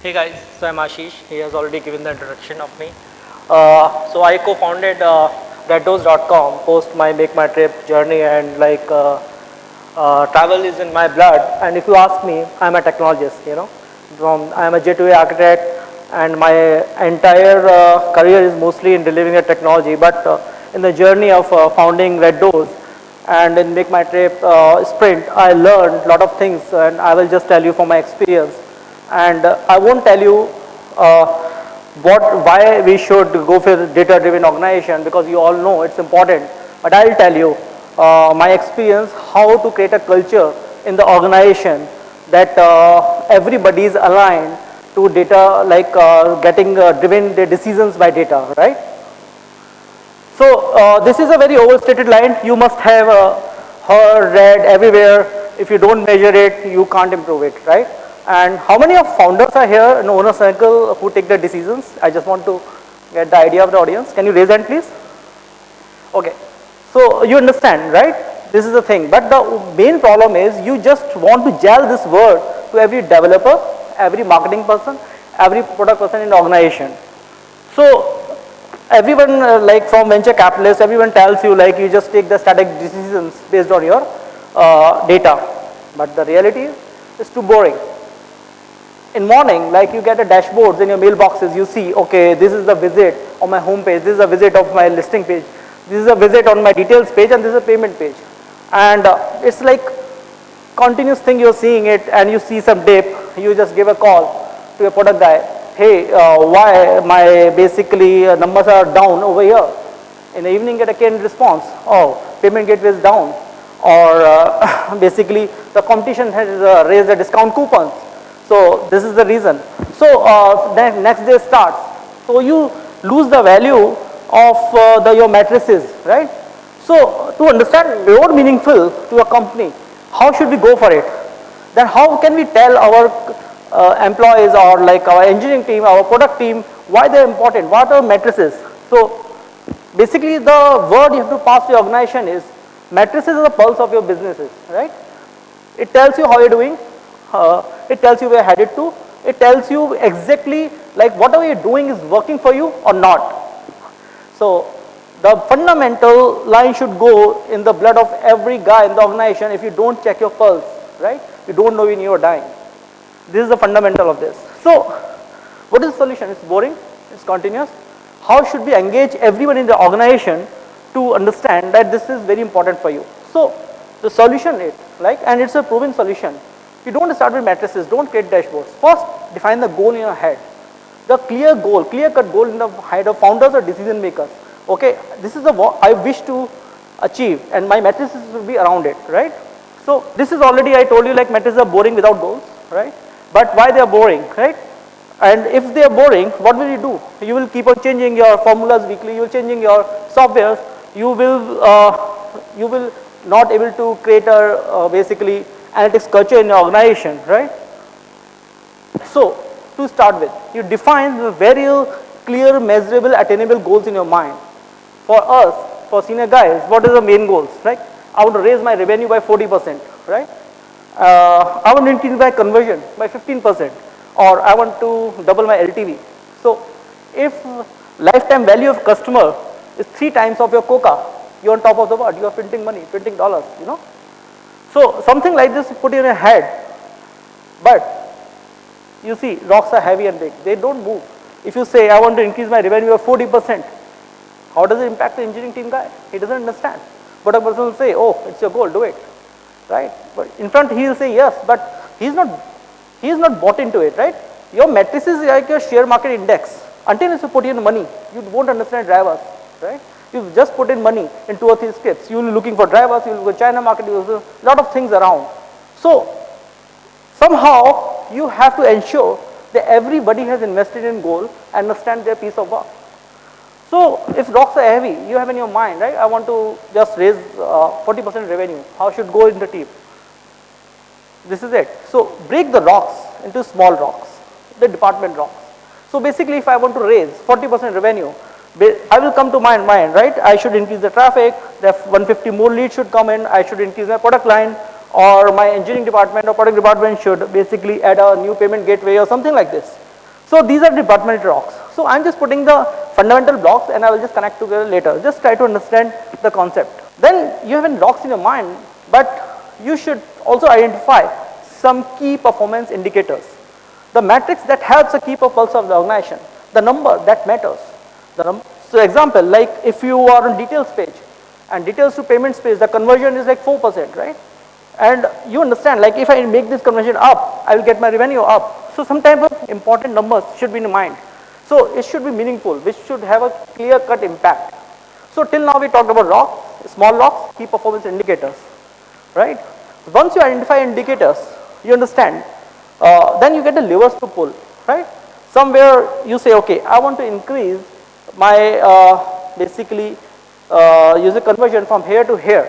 Hey guys, so I'm Ashish. He has already given the introduction of me. So I co-founded reddoors.com post my Make My Trip journey, and travel is in my blood. And if you ask me, I'm a technologist, I'm a J2A architect, and my entire career is mostly in delivering a technology. But in the journey of founding Red Doors and in Make My Trip sprint, I learned a lot of things, and I will just tell you from my experience. And I won't tell you why we should go for data-driven organization, because you all know it's important. But I'll tell you my experience, how to create a culture in the organization that everybody is aligned to data, getting driven the decisions by data, right? So this is a very overstated line. You must have heard, read everywhere. If you don't measure it, you can't improve it, right? And how many of founders are here in owner circle who take the decisions? I just want to get the idea of the audience. Can you raise hand, please? Okay. So you understand, right? This is the thing. But the main problem is you just want to gel this word to every developer, every marketing person, every product person in the organization. So everyone, like from venture capitalists, everyone tells you like you just take the static decisions based on your data. But the reality is too boring. In morning, like you get a dashboards in your mailboxes, you see, okay, this is the visit on my home page, this is a visit of my listing page, this is a visit on my details page, and this is a payment page. And it's like continuous thing, you're seeing it, and you see some dip, you just give a call to your product guy, hey, why my basically numbers are down over here. In the evening, get a canned response, oh, payment gateway is down, or basically the competition has raised the discount coupons. So this is the reason. So then next day starts. So you lose the value of your matrices, right? So to understand more meaningful to a company, how should we go for it? Then how can we tell our employees, or like our engineering team, our product team, why they're important? What are matrices? So basically the word you have to pass to the organization is matrices are the pulse of your businesses, right? It tells you how you're doing. It tells you where you're headed to. It tells you exactly like whatever you're doing is working for you or not. So the fundamental line should go in the blood of every guy in the organization. If you don't check your pulse, right, you don't know when you're dying. This is the fundamental of this. So what is the solution? It's boring, it's continuous. How should we engage everyone in the organization to understand that this is very important for you? So the solution is and it's a proven solution. You don't start with matrices, don't create dashboards. First, define the goal in your head. The clear goal, clear-cut goal in the head of founders or decision makers. Okay, this is the what I wish to achieve, and my matrices will be around it, right? So this is already, I told you, like matrices are boring without goals, right? But why they are boring, right? And if they are boring, what will you do? You will keep on changing your formulas weekly, you will changing your softwares, you will not able to create a basically analytics culture in your organization, right? So to start with, you define the very clear, measurable, attainable goals in your mind. For us, for senior guys, what is the main goals? Like I want to raise my revenue by 40%, right? I want to increase my conversion by 15%, or I want to double my LTV. So if lifetime value of customer is 3 times of your Coca, you're on top of the world, you are printing money, printing dollars, So something like this put in your head, but you see rocks are heavy and big, they don't move. If you say I want to increase my revenue by 40%, how does it impact the engineering team guy? He doesn't understand. But a person will say, oh, it's your goal, do it, right? But in front he will say yes, but he is not bought into it, right? Your matrices is like your share market index. Until you put in money, you won't understand drivers, right? You just put in money in 2 or 3 scripts. You will be looking for drivers, you will go China market, you will do a lot of things around. So somehow you have to ensure that everybody has invested in goal and understand their piece of work. So if rocks are heavy, you have in your mind, right? I want to just raise 40% revenue. How should go in the team? This is it. So break the rocks into small rocks, the department rocks. So basically if I want to raise 40% revenue, I will come to my mind, right? I should increase the traffic, the 150 more leads should come in, I should increase my product line, or my engineering department or product department should basically add a new payment gateway or something like this. So these are departmental rocks. So I'm just putting the fundamental blocks and I will just connect together later. Just try to understand the concept. Then you have rocks in your mind, but you should also identify some key performance indicators. The matrix that helps a key pulse of the organization, the number that matters. So example, like if you are on details page and details to payments page, the conversion is like 4%, right? And you understand, like if I make this conversion up, I will get my revenue up. So some type of important numbers should be in mind. So it should be meaningful, which should have a clear-cut impact. So till now we talked about rocks, small rocks, key performance indicators, right? Once you identify indicators, you understand, then you get the levers to pull, right? Somewhere you say, okay, I want to increase my basically user conversion from here to here.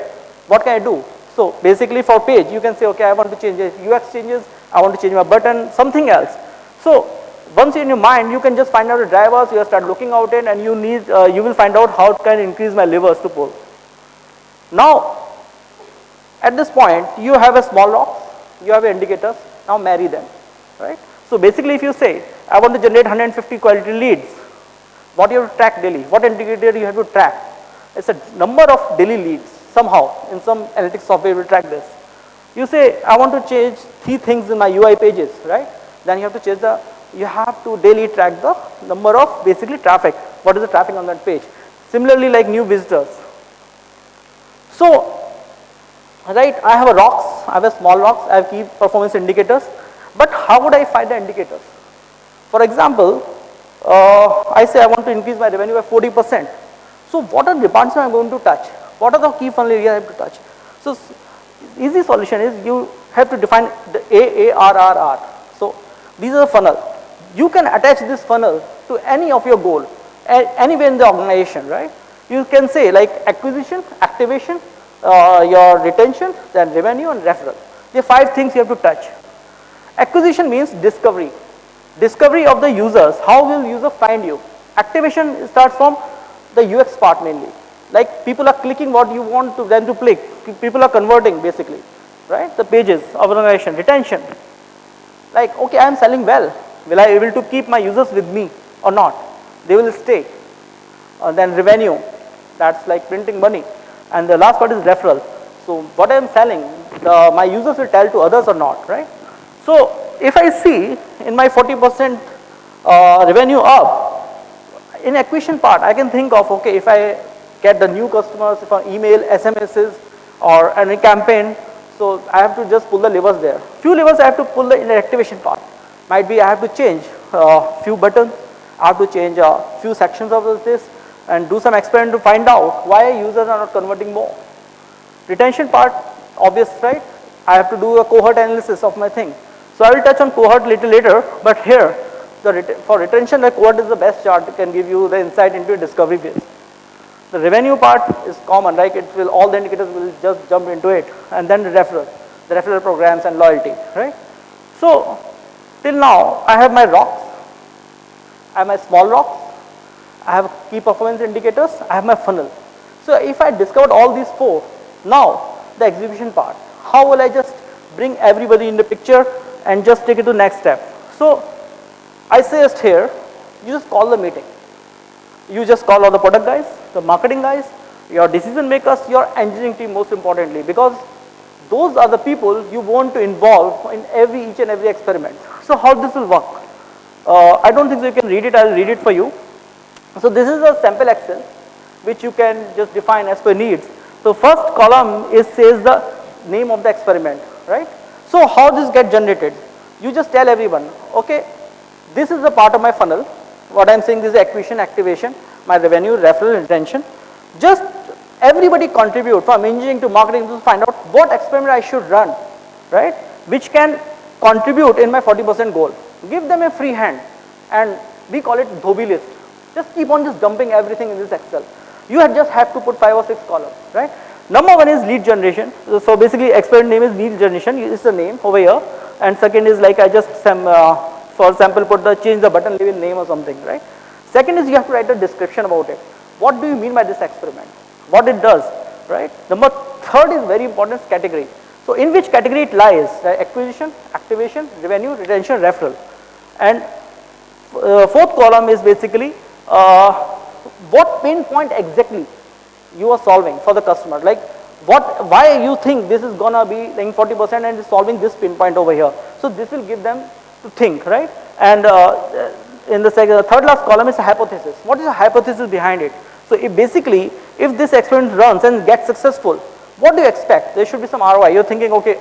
What can I do? So basically for page, you can say, okay, I want to change UX changes, I want to change my button, something else. So once in your mind, you can just find out the drivers, you start looking out in, and you need, you will find out how can increase my levers to pull. Now, at this point, you have a small rock, you have indicators, now marry them, right? So basically if you say, I want to generate 150 quality leads, what you have to track daily, what indicator you have to track? It's a number of daily leads, somehow, in some analytics software will track this. You say, I want to change 3 things in my UI pages, right? Then you have to change you have to daily track the number of basically traffic, what is the traffic on that page. Similarly, like new visitors. So, right, I have a rocks, I have a small rocks, I have key performance indicators, but how would I find the indicators? For example, I say I want to increase my revenue by 40%. So what are the departments I am going to touch? What are the key funnel areas I have to touch? So easy solution is you have to define the AARRR. So these are the funnel. You can attach this funnel to any of your goal, anywhere in the organization, right? You can say like acquisition, activation, your retention, then revenue and referral. There are 5 things you have to touch. Acquisition means discovery. Discovery of the users, how will user find you? Activation starts from the UX part mainly. Like people are clicking what you want them to click. People are converting basically, right? The pages of organization. Retention. Like, okay, I am selling well. Will I be able to keep my users with me or not? They will stay. Then revenue, that's like printing money. And the last part is referral. So what I am selling, my users will tell to others or not, right? So if I see in my 40% revenue up, in acquisition part, I can think of, okay, if I get the new customers from email, SMSs, or any campaign, so I have to just pull the levers there. Few levers I have to pull in the activation part. Might be I have to change few buttons, I have to change few sections of this, and do some experiment to find out why users are not converting more. Retention part, obvious, right? I have to do a cohort analysis of my thing. So I will touch on cohort little later, but here, for retention, the cohort is the best chart that can give you the insight into a discovery phase. The revenue part is common, right? It will, all the indicators will just jump into it. And then the referral programs and loyalty, right? So till now, I have my rocks, I have my small rocks, I have key performance indicators, I have my funnel. So if I discovered all these 4, now the execution part, how will I just bring everybody in the picture and just take it to the next step? So I suggest here, you just call the meeting. You just call all the product guys, the marketing guys, your decision makers, your engineering team most importantly, because those are the people you want to involve in each and every experiment. So how this will work? I don't think so you can read it, I will read it for you. So this is a sample Excel which you can just define as per needs. So first column says the name of the experiment, right? So how this get generated? You just tell everyone, okay, this is the part of my funnel. What I am saying is acquisition, activation, my revenue, referral, retention. Just everybody contribute from engineering to marketing to find out what experiment I should run, right? Which can contribute in my 40% goal. Give them a free hand and we call it Dhobi list. Just keep on just dumping everything in this Excel. You just have to put 5 or 6 columns, right? Number 1 is lead generation. So basically experiment name is lead generation, is the name over here. And second is like I just for example change the button leave in name or something, right? Second is you have to write a description about it. What do you mean by this experiment? What it does, right? Number 3rd is very important, is category. So in which category it lies, right? Acquisition, activation, revenue, retention, referral. And Fourth column is basically what pain point exactly you are solving for the customer. Like why you think this is gonna be like 40% and is solving this pain point over here. So this will give them to think, right? And in the third last column is a hypothesis. What is the hypothesis behind it? So if basically, if this experiment runs and gets successful, what do you expect? There should be some ROI. You're thinking, okay,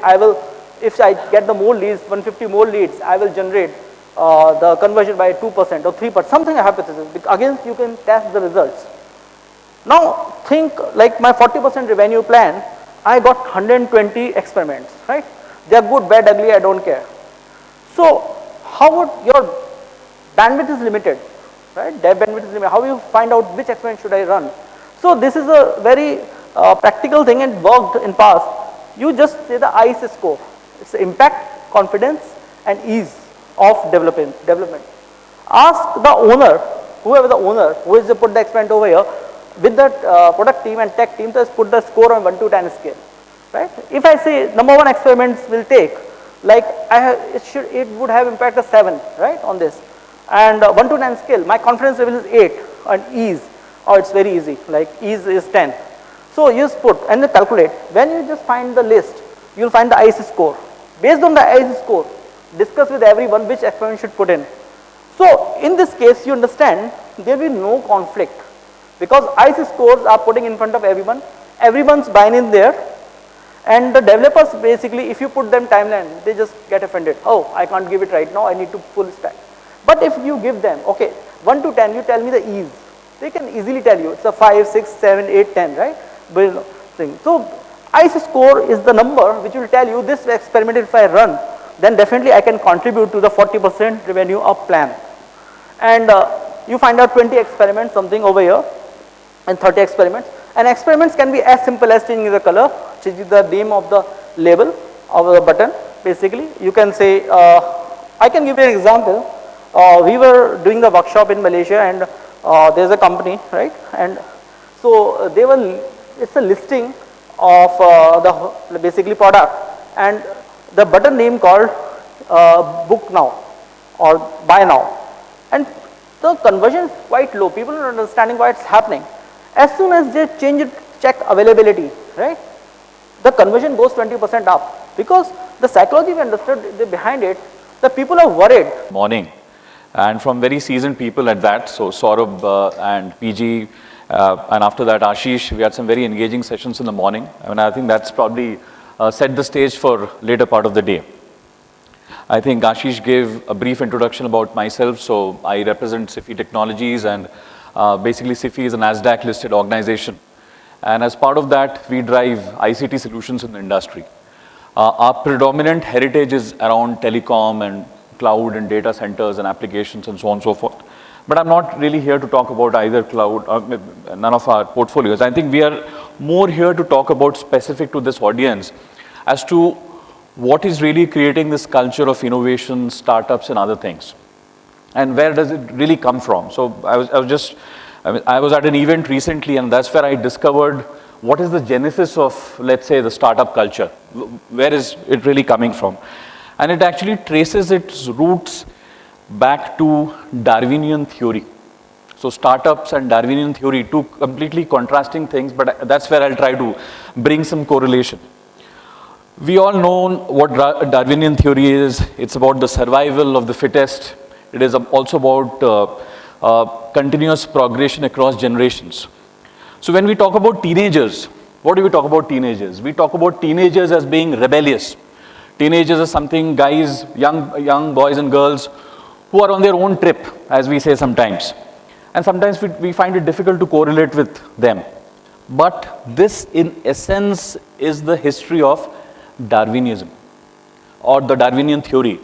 if I get the more leads, 150 more leads, I will generate the conversion by 2% or 3%, something a hypothesis. Again, you can test the results. Now think like my 40% revenue plan, I got 120 experiments, right? They are good, bad, ugly, I don't care. So how would your bandwidth is limited, right? Dev bandwidth is limited. How do you find out which experiment should I run? So this is a very practical thing and worked in past. You just say the ICE score. It's impact, confidence and ease of development. Ask the owner, whoever the owner, who is to put the experiment over here, with the product team and tech team, just put the score on 1 to 10 scale, right? If I say number 1 experiments will take, like it would have impact of 7, right, on this. And 1 to 10 scale, my confidence level is 8, and ease, it's very easy, like ease is 10. So you just put and then calculate. When you just find the list, you'll find the ICE score. Based on the ICE score, discuss with everyone which experiment should put in. So in this case, you understand there will be no conflict because ICE scores are putting in front of everyone. Everyone's buying in there, and the developers basically, if you put them timeline, they just get offended. Oh, I can't give it right now. I need to full stack. But if you give them, okay, 1 to 10, you tell me the ease. They can easily tell you it's a 5, 6, 7, 8, 10, right? So ICE score is the number which will tell you this experiment if I run, then definitely I can contribute to the 40% revenue of plan. And you find out 20 experiments, something over here, and 30 experiments. And experiments can be as simple as changing the color, changing the name of the label of the button. Basically, you can say, I can give you an example. We were doing the workshop in Malaysia, and there's a company, right? And so it's a listing of the basically product, and the button name called book now or buy now, and the conversion is quite low. People are not understanding why it's happening. As soon as they change it, check availability, right? The conversion goes 20% up because the psychology we understood behind it, the people are worried. Morning, and from very seasoned people at that. So Saurabh and PG, and after that Ashish, we had some very engaging sessions in the morning. I mean, I think that's probably set the stage for later part of the day. I think Ashish gave a brief introduction about myself. So I represent SIFI Technologies, and basically SIFI is a NASDAQ listed organization. And as part of that, we drive ICT solutions in the industry. Our predominant heritage is around telecom and cloud and data centers and applications and so on and so forth. But I'm not really here to talk about either cloud or none of our portfolios. I think we are more here to talk about specific to this audience as to what is really creating this culture of innovation, startups and other things. And where does it really come from? So I was at an event recently, and that's where I discovered what is the genesis of, let's say, the startup culture. Where is it really coming from? And it actually traces its roots back to Darwinian theory. So startups and Darwinian theory, two completely contrasting things, but that's where I'll try to bring some correlation. We all know what Darwinian theory is. It's about the survival of the fittest. It is also about continuous progression across generations. So when we talk about teenagers, what do we talk about teenagers? We talk about teenagers as being rebellious. Teenagers are something guys, young boys and girls who are on their own trip, as we say sometimes. And sometimes we find it difficult to correlate with them. But this in essence is the history of Darwinism or the Darwinian theory,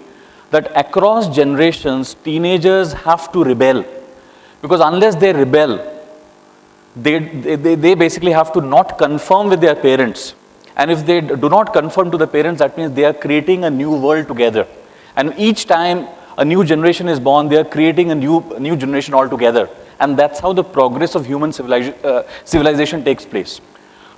that across generations, teenagers have to rebel, because unless they rebel, they basically have to not conform with their parents. And if they do not conform to the parents, that means they are creating a new world together. And each time a new generation is born, they are creating a new generation altogether. And that's how the progress of human civilization takes place.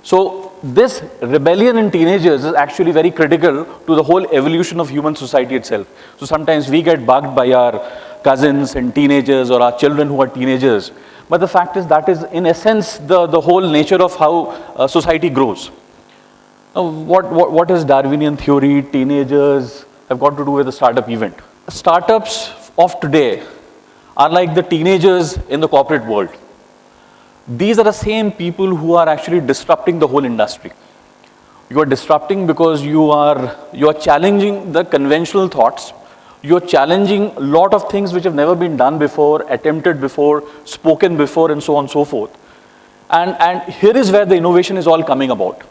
So this rebellion in teenagers is actually very critical to the whole evolution of human society itself. So sometimes we get bugged by our cousins and teenagers or our children who are teenagers. But the fact is that is in essence the whole nature of how society grows. Now, what is Darwinian theory, teenagers have got to do with the startup event? Startups of today are like the teenagers in the corporate world. These are the same people who are actually disrupting the whole industry. You are disrupting because you are challenging the conventional thoughts. You are challenging a lot of things which have never been done before, attempted before, spoken before, and so on and so forth. And here is where the innovation is all coming about.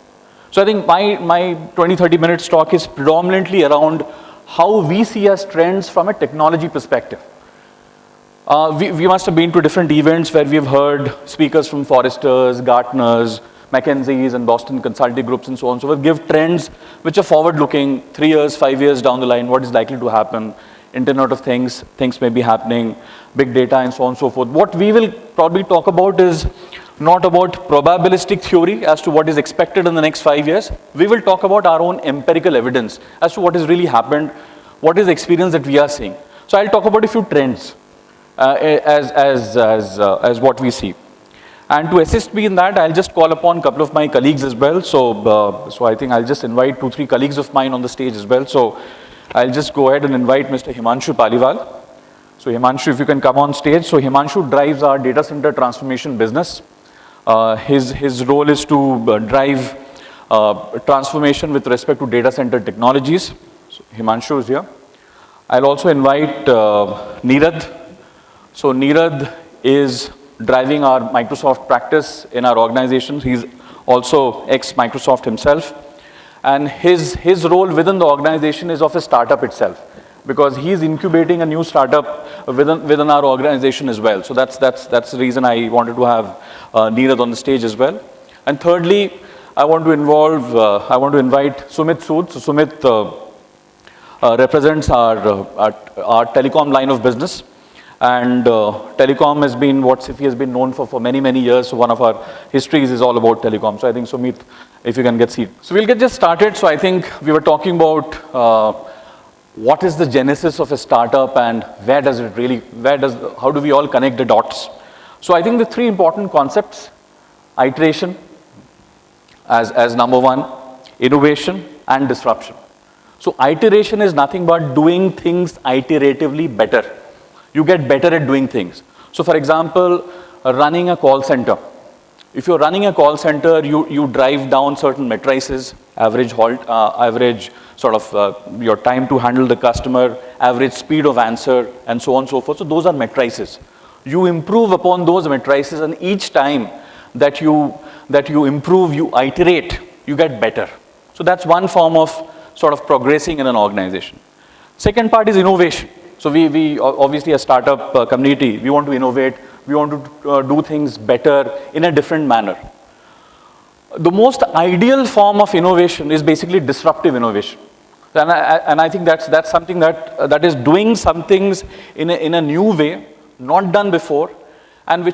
So I think my 20-30 minutes talk is predominantly around how we see as trends from a technology perspective. We must have been to different events where we've heard speakers from Forresters, Gartners, McKinsey's and Boston Consulting Groups and so on and so forth give trends which are forward-looking, 3 years, 5 years down the line, what is likely to happen, Internet of Things, things may be happening, big data and so on and so forth. What we will probably talk about is not about probabilistic theory as to what is expected in the next 5 years. We will talk about our own empirical evidence as to what has really happened, what is the experience that we are seeing. So I'll talk about a few trends as what we see. And to assist me in that, I'll just call upon a couple of my colleagues as well. So I think I'll just invite 2-3 colleagues of mine on the stage as well. So I'll just go ahead and invite Mr. Himanshu Paliwal. So Himanshu, if you can come on stage. So Himanshu drives our data center transformation business. His role is to drive transformation with respect to data center technologies. So Himanshu is here. I'll also invite Neerad. So Neerad is driving our Microsoft practice in our organization. He's also ex-Microsoft himself. And his role within the organization is of a startup itself, because he's incubating a new startup within our organization as well. So that's the reason I wanted to have Neerad on the stage as well. And thirdly, I want to invite Sumit Sood. So Sumit represents our telecom line of business. And telecom has been what SIFI has been known for many, many years. So one of our histories is all about telecom. So I think, Sumit, if you can get seated. So we'll get just started. So I think we were talking about what is the genesis of a startup and how do we all connect the dots? So I think the 3 important concepts: iteration as number 1, innovation and disruption. So iteration is nothing but doing things iteratively better. You get better at doing things. So for example, running a call center. If you're running a call center, you drive down certain matrices, average halt, average sort of your time to handle the customer, average speed of answer, and so on and so forth. So those are matrices. You improve upon those matrices, and each time that you improve, you iterate, you get better. So that's one form of sort of progressing in an organization. Second part is innovation. So we obviously, a startup community, we want to innovate, we want to do things better in a different manner. The most ideal form of innovation is basically disruptive innovation. And I think that's something that is doing some things in a new way, not done before, and which